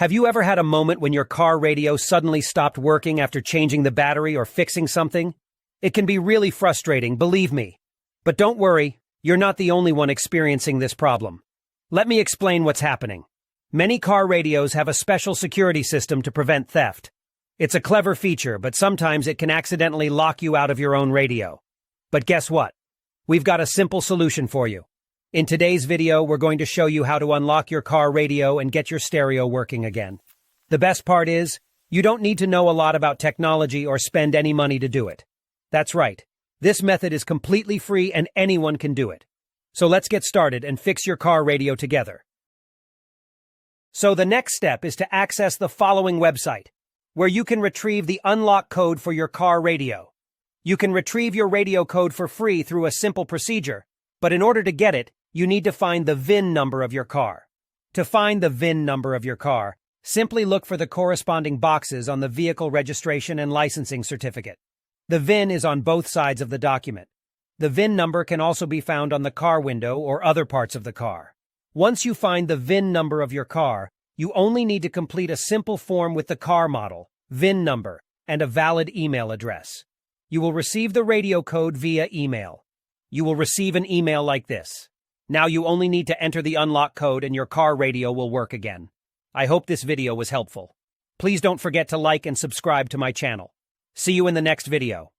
Have you ever had a moment when your car radio suddenly stopped working after changing the battery or fixing something? It can be really frustrating, believe me. But don't worry, you're not the only one experiencing this problem. Let me explain what's happening. Many car radios have a special security system to prevent theft. It's a clever feature, but sometimes it can accidentally lock you out of your own radio. But guess what? We've got a simple solution for you. In today's video, we're going to show you how to unlock your car radio and get your stereo working again. The best part is, you don't need to know a lot about technology or spend any money to do it. That's right. This method is completely free and anyone can do it. So let's get started and fix your car radio together. So the next step is to access the following website, where you can retrieve the unlock code for your car radio. You can retrieve your radio code for free through a simple procedure, but in order to get it, you need to find the VIN number of your car. To find the VIN number of your car, simply look for the corresponding boxes on the vehicle registration and licensing certificate. The VIN is on both sides of the document. The VIN number can also be found on the car window or other parts of the car. Once you find the VIN number of your car, you only need to complete a simple form with the car model, VIN number, and a valid email address. You will receive the radio code via email. You will receive an email like this. Now you only need to enter the unlock code and your car radio will work again. I hope this video was helpful. Please don't forget to like and subscribe to my channel. See you in the next video.